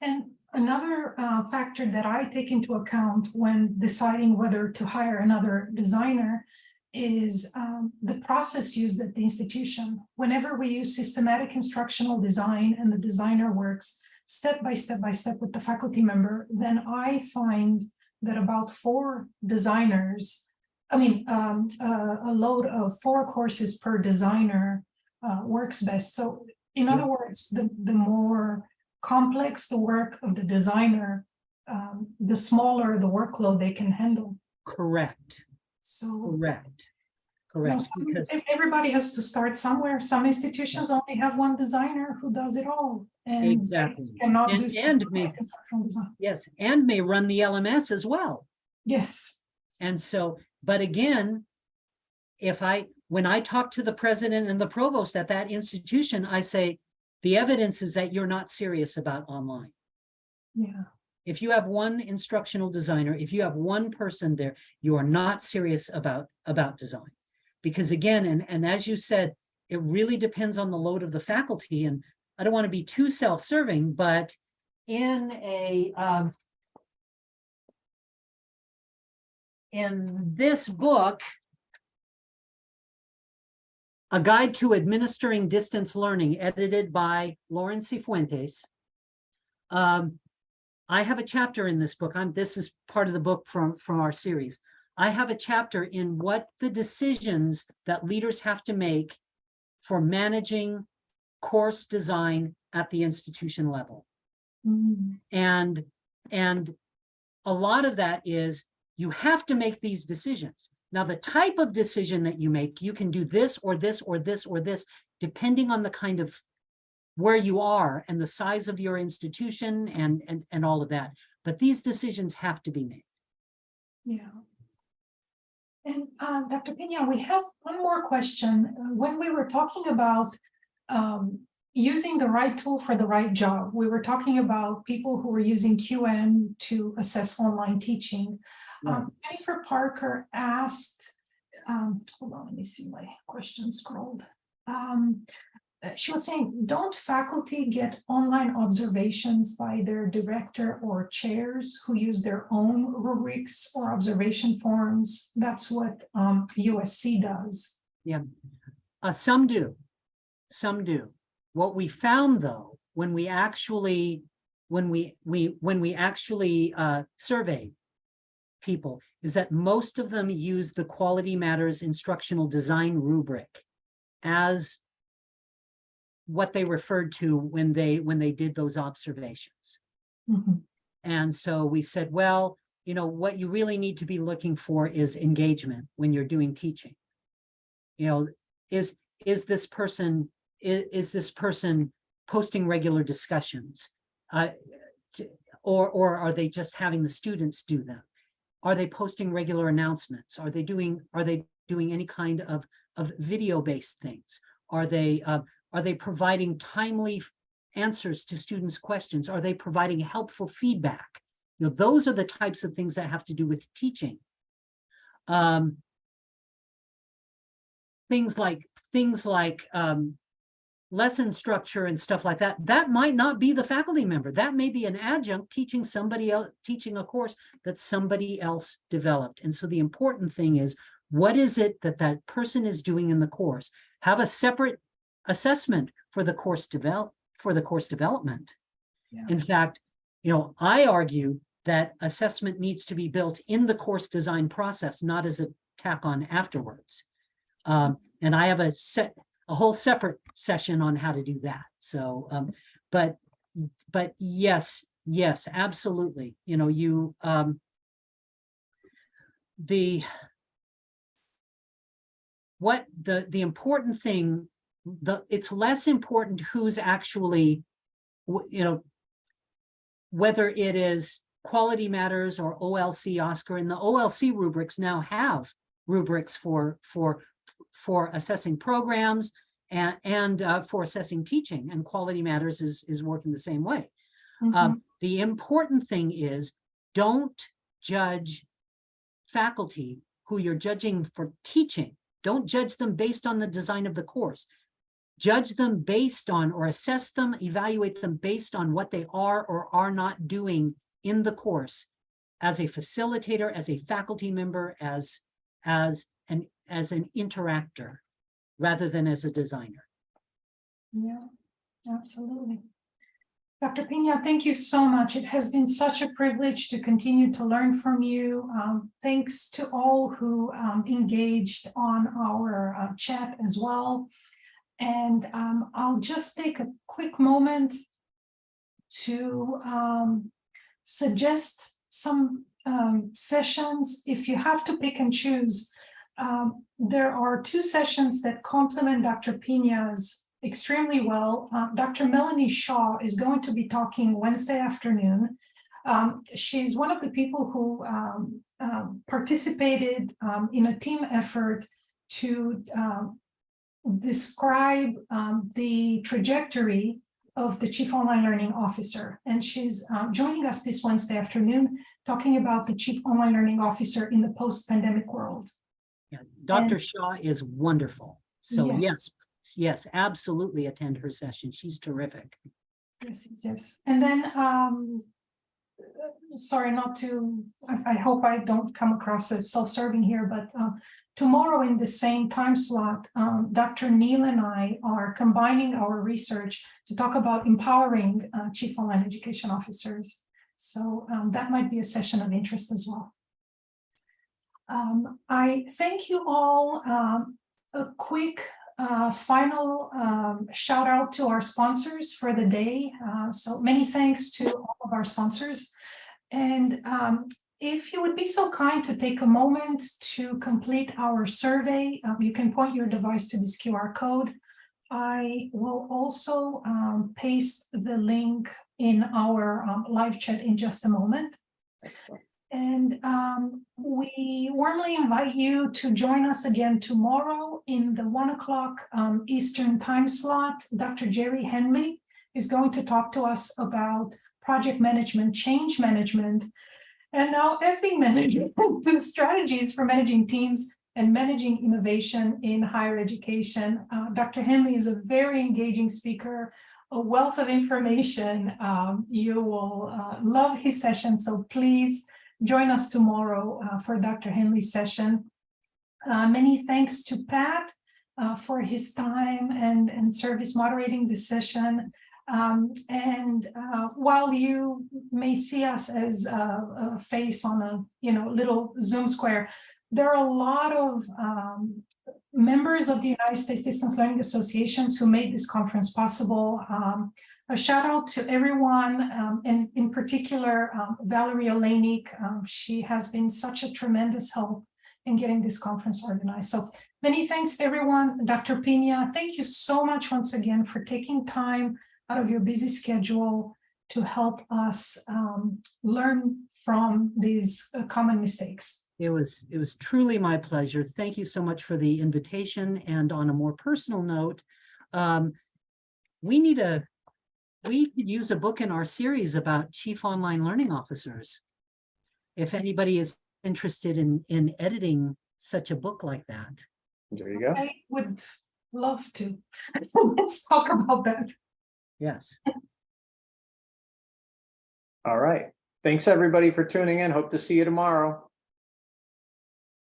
Speaker 1: And another factor that I take into account when deciding whether to hire another designer is the process used at the institution. Whenever we use systematic instructional design and the designer works step by step with the faculty member, then I find that about 4 designers, a load of 4 courses per designer works best. So in other words, the more complex the work of the designer, the smaller the workload they can handle.
Speaker 2: Correct.
Speaker 1: So
Speaker 2: Correct.
Speaker 1: because everybody has to start somewhere. Some institutions only have one designer who does it all, and
Speaker 2: Exactly.
Speaker 1: cannot do
Speaker 2: instructional design. Yes, and may run the LMS as well.
Speaker 1: Yes.
Speaker 2: And so, but again, when I talk to the president and the provost at that institution, I say, the evidence is that you're not serious about online.
Speaker 1: Yeah.
Speaker 2: If you have one instructional designer, if you have one person there, you are not serious about design. Because again, and as you said, it really depends on the load of the faculty. And I don't want to be too self-serving, but in this book, A Guide to Administering Distance Learning, edited by Lauren Cifuentes. I have a chapter in this book. This is part of the book from our series. I have a chapter in what the decisions that leaders have to make for managing course design at the institution level. And a lot of that is, you have to make these decisions. Now, the type of decision that you make, you can do this or this or this or this, depending on the kind of where you are and the size of your institution and all of that. But these decisions have to be made.
Speaker 1: Yeah. And Dr. Pina, we have one more question. When we were talking about using the right tool for the right job, we were talking about people who were using QM to assess online teaching.
Speaker 2: Right.
Speaker 1: Jennifer Parker asked, hold on, let me see, my question scrolled. She was saying, don't faculty get online observations by their director or chairs who use their own rubrics or observation forms? That's what USC does.
Speaker 2: Yeah, some do. What we found, though, when we actually surveyed people, is that most of them use the Quality Matters instructional design rubric as what they referred to when they did those observations. And so we said, well, what you really need to be looking for is engagement when you're doing teaching. Is this person posting regular discussions, or are they just having the students do them? Are they posting regular announcements? Are they doing any kind of video-based things? Are they providing timely answers to students' questions? Are they providing helpful feedback? Those are the types of things that have to do with teaching. Things like lesson structure and stuff like that, that might not be the faculty member. That may be an adjunct teaching somebody else, teaching a course that somebody else developed. And so the important thing is, what is it that person is doing in the course? Have a separate assessment for the course development. Yeah. In fact, I argue that assessment needs to be built in the course design process, not as a tack on afterwards. And I have a whole separate session on how to do that. So, but yes, absolutely. You know, the important thing, it's less important who's actually, you know, whether it is Quality Matters or OLC Oscar, and the OLC rubrics now have rubrics for assessing programs and for assessing teaching, and Quality Matters is working the same way. The important thing is, don't judge faculty who you're judging for teaching. Don't judge them based on the design of the course. Judge them based on, or assess them, evaluate them based on what they are or are not doing in the course as a facilitator, as a faculty member, as an interactor, rather than as a designer.
Speaker 1: Yeah, absolutely. Dr. Pina, thank you so much. It has been such a privilege to continue to learn from you. Thanks to all who engaged on our chat as well. And I'll just take a quick moment to suggest some sessions. If you have to pick and choose, there are 2 sessions that complement Dr. Pina's extremely well. Dr. Melanie Shaw is going to be talking Wednesday afternoon. She's one of the people who participated in a team effort to describe the trajectory of the Chief Online Learning Officer. And she's joining us this Wednesday afternoon, talking about the Chief Online Learning Officer in the post-pandemic world.
Speaker 2: Yeah, Dr. Shaw is wonderful. So
Speaker 1: yes.
Speaker 2: Yes, absolutely attend her session. She's terrific.
Speaker 1: Yes. And then, sorry, not to, I hope I don't come across as self-serving here, but tomorrow in the same time slot, Dr. Neil and I are combining our research to talk about empowering Chief Online Education Officers. So that might be a session of interest as well. I thank you all. A quick final shout out to our sponsors for the day. So many thanks to all of our sponsors. And if you would be so kind to take a moment to complete our survey, you can point your device to this QR code. I will also paste the link in our live chat in just a moment.
Speaker 3: Excellent.
Speaker 1: And we warmly invite you to join us again tomorrow in the 1 o'clock Eastern time slot. Dr. Jerry Henley is going to talk to us about project management, change management, and now effing management, the strategies for managing teams and managing innovation in higher education. Dr. Henley is a very engaging speaker, a wealth of information. You will love his session, so please join us tomorrow for Dr. Henley's session. Many thanks to Pat for his time and service moderating this session. While you may see us as a face on a little Zoom square, there are a lot of members of the United States Distance Learning Associations who made this conference possible. A shout out to everyone, and in particular, Valerie Olenik. She has been such a tremendous help in getting this conference organized. So many thanks, everyone. Dr. Pina, thank you so much once again for taking time out of your busy schedule to help us learn from these common mistakes.
Speaker 2: It was truly my pleasure. Thank you so much for the invitation. And on a more personal note, we could use a book in our series about Chief Online Learning Officers. If anybody is interested in editing such a book like that.
Speaker 3: There you go.
Speaker 1: I would love to. Let's talk about that.
Speaker 2: Yes.
Speaker 3: All right. Thanks everybody for tuning in. Hope to see you tomorrow.